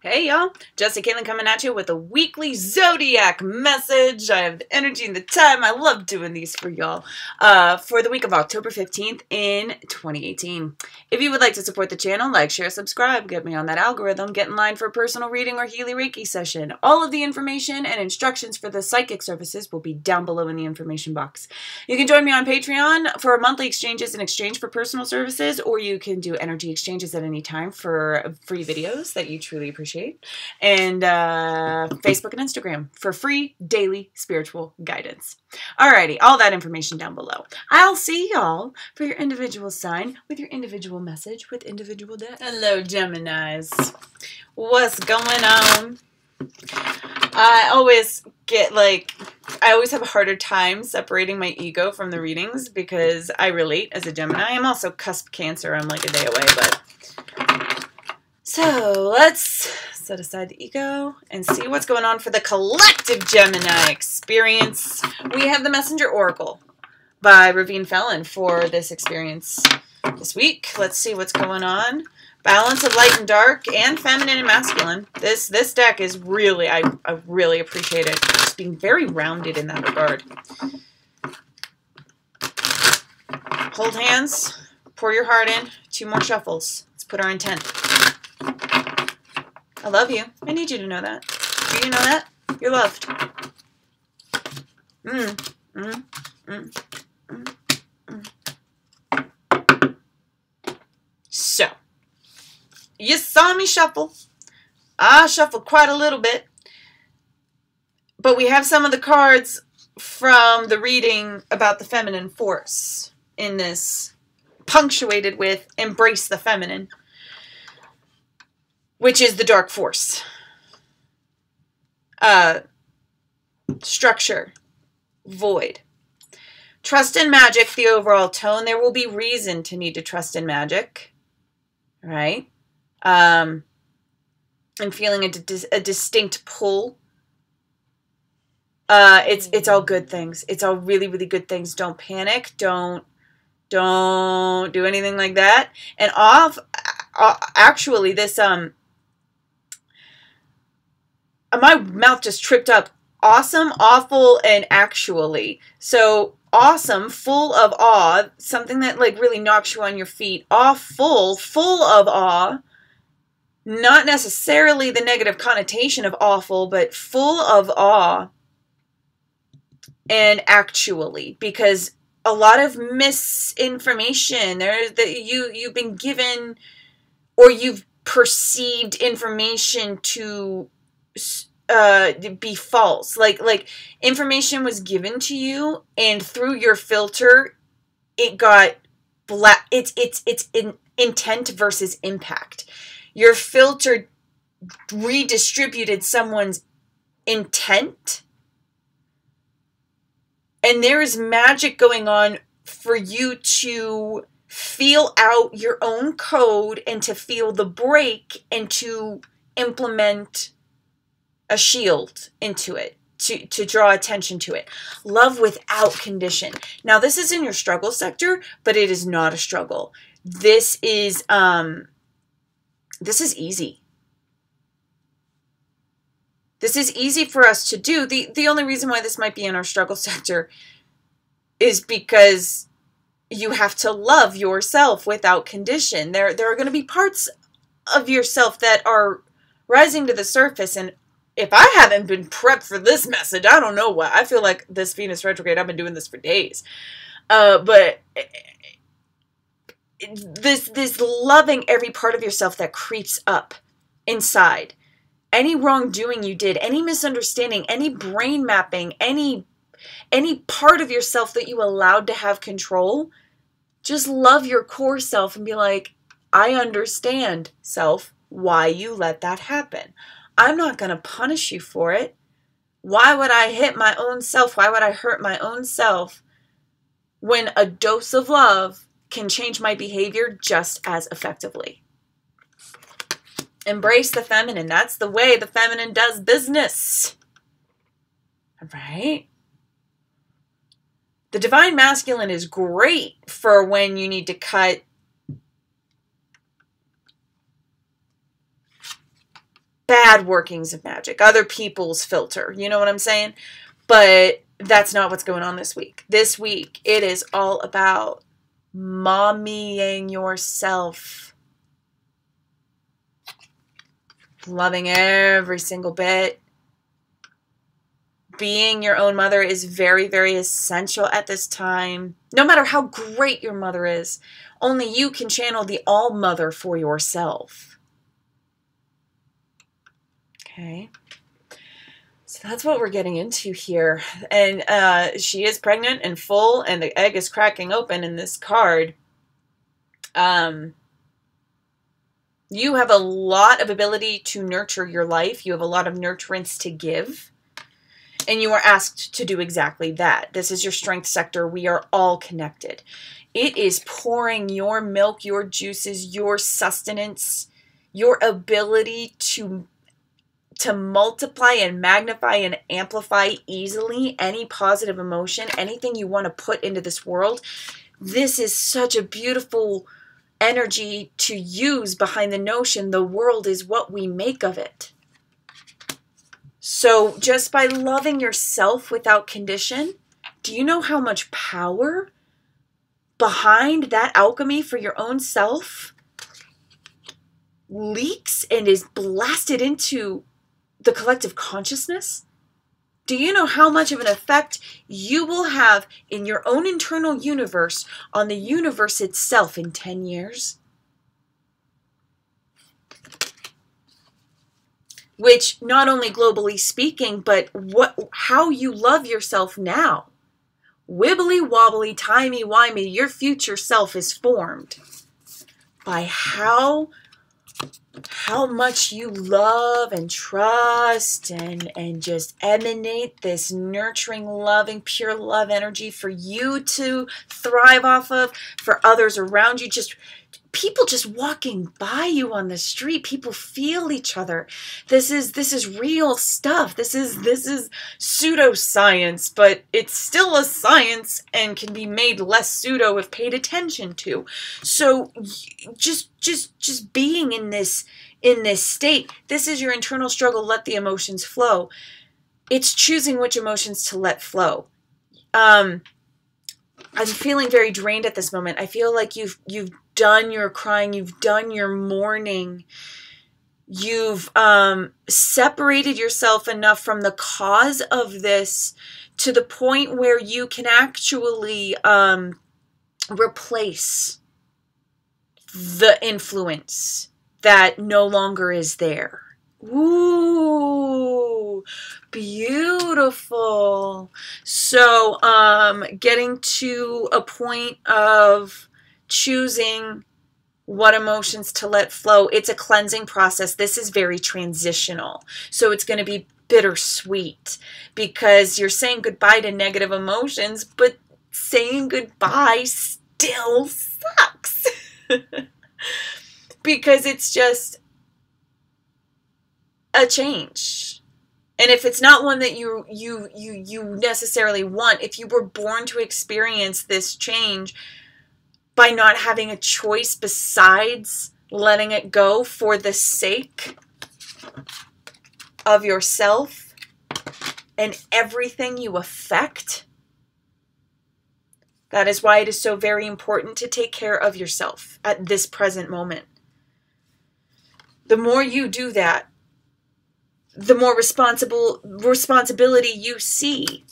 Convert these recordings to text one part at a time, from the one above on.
Hey y'all, Jesse Caitlin coming at you with a weekly zodiac message. I have the energy and the time. I love doing these for y'all. For the week of October 15th in 2018. If you would like to support the channel, like, share, subscribe, get me on that algorithm, get in line for a personal reading or Healy Reiki session. All of the information and instructions for the psychic services will be down below in the information box. You can join me on Patreon for monthly exchanges in exchange for personal services, or you can do energy exchanges at any time for free videos that you truly appreciate. And Facebook and Instagram for free daily spiritual guidance. Alrighty, all that information down below. I'll see y'all for your individual sign with your individual message with individual deck. Hello, Geminis. What's going on? I always have a harder time separating my ego from the readings because I relate as a Gemini. I'm also cusp Cancer. I'm like a day away, but... So let's set aside the ego and see what's going on for the collective Gemini experience. We have the Messenger Oracle by Ravine Felon for this experience this week. Let's see what's going on. Balance of light and dark and feminine and masculine. This deck is really, I really appreciate it. Just being very rounded in that regard. Hold hands. Pour your heart in. 2 more shuffles. Let's put our intent. I love you. I need you to know that. Do you know that? You're loved. So, you saw me shuffle. I shuffled quite a little bit. But we have some of the cards from the reading about the feminine force in this, punctuated with embrace the feminine, which is the dark force. Structure. Void. Trust in magic, the overall tone. There will be reason to need to trust in magic. Right? I'm feeling a distinct pull. It's all good things. It's all really, really good things. Don't panic. Don't do anything like that. And actually, this, my mouth just tripped up. Awesome, awful, and actually. So, awesome, full of awe, something that like really knocks you on your feet. Awful, full of awe. Not necessarily the negative connotation of awful, but full of awe. And actually, because a lot of misinformation, you've been given, or you've perceived information to be false. Like information was given to you, and through your filter, it got black. It's intent versus impact. Your filter redistributed someone's intent, and there is magic going on for you to feel out your own code and to feel the break and to implement a shield into it, to draw attention to it. Love without condition. Now, this is in your struggle sector, but it is not a struggle. This is easy. This is easy for us to do. The only reason why this might be in our struggle sector is because you have to love yourself without condition. There are going to be parts of yourself that are rising to the surface, and if I haven't been prepped for this message, I don't know what. I feel like this Venus retrograde, I've been doing this for days. But this loving every part of yourself that creeps up inside. Any wrongdoing you did, any misunderstanding, any brain mapping, any part of yourself that you allowed to have control, just love your core self and be like, I understand, self, why you let that happen. I'm not going to punish you for it. Why would I hit my own self? Why would I hurt my own self when a dose of love can change my behavior just as effectively? Embrace the feminine. That's the way the feminine does business. Right? The divine masculine is great for when you need to cut bad workings of magic, other people's filter. You know what I'm saying? But that's not what's going on this week. This week, it is all about mommying yourself. Loving every single bit. Being your own mother is very, very essential at this time. No matter how great your mother is, only you can channel the all-mother for yourself. Okay. So that's what we're getting into here. And she is pregnant and full, and the egg is cracking open in this card. You have a lot of ability to nurture your life. You have a lot of nurturance to give. And you are asked to do exactly that. This is your strength sector. We are all connected. It is pouring your milk, your juices, your sustenance, your ability to multiply and magnify and amplify easily any positive emotion, anything you want to put into this world. This is such a beautiful energy to use behind the notion the world is what we make of it. So just by loving yourself without condition, do you know how much power behind that alchemy for your own self leaks and is blasted into the collective consciousness? Do you know how much of an effect you will have in your own internal universe on the universe itself in 10 years? Which, not only globally speaking, but how you love yourself now. Wibbly wobbly, timey wimey, your future self is formed by how much you love and trust and just emanate this nurturing, loving, pure love energy for you to thrive off of, for others around you. Just people just walking by you on the street, people feel each other. This is real stuff. This is pseudoscience, but it's still a science and can be made less pseudo if paid attention to. So just being in this state, this is your internal struggle. Let the emotions flow. It's choosing which emotions to let flow. I'm feeling very drained at this moment. I feel like you've done your crying, you've done your mourning, you've separated yourself enough from the cause of this to the point where you can actually replace the influence that no longer is there. Ooh, beautiful. So, getting to a point of choosing what emotions to let flow. It's a cleansing process. This is very transitional. So it's going to be bittersweet because you're saying goodbye to negative emotions, but saying goodbye still sucks. Because it's just a change. And if it's not one that you necessarily want, if you were born to experience this change by not having a choice besides letting it go for the sake of yourself and everything you affect, that is why it is so very important to take care of yourself at this present moment. The more you do that, the more responsibility you see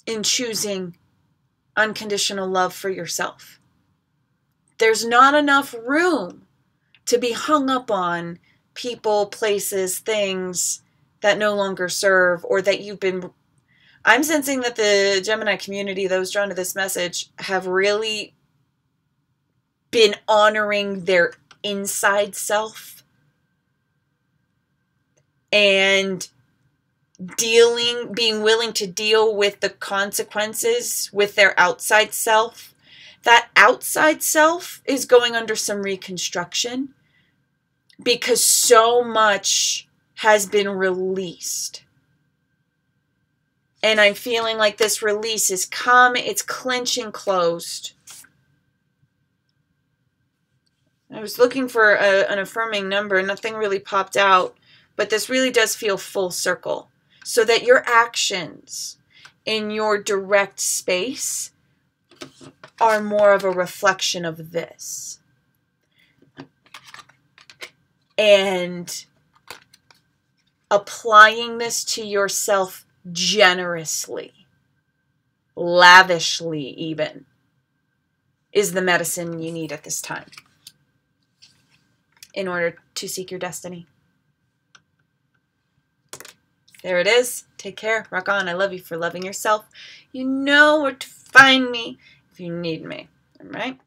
in choosing unconditional love for yourself. There's not enough room to be hung up on people, places, things that no longer serve or that you've been... I'm sensing that the Gemini community, those drawn to this message, have really been honoring their inside self and being willing to deal with the consequences with their outside self. That outside self is going under some reconstruction because so much has been released. And I'm feeling like this release is come, it's clenching closed. I was looking for an affirming number. Nothing really popped out, but this really does feel full circle. So that your actions in your direct space are more of a reflection of this. And applying this to yourself generously, lavishly even, is the medicine you need at this time in order to seek your destiny. There it is. Take care. Rock on. I love you for loving yourself. You know where to find me if you need me. All right?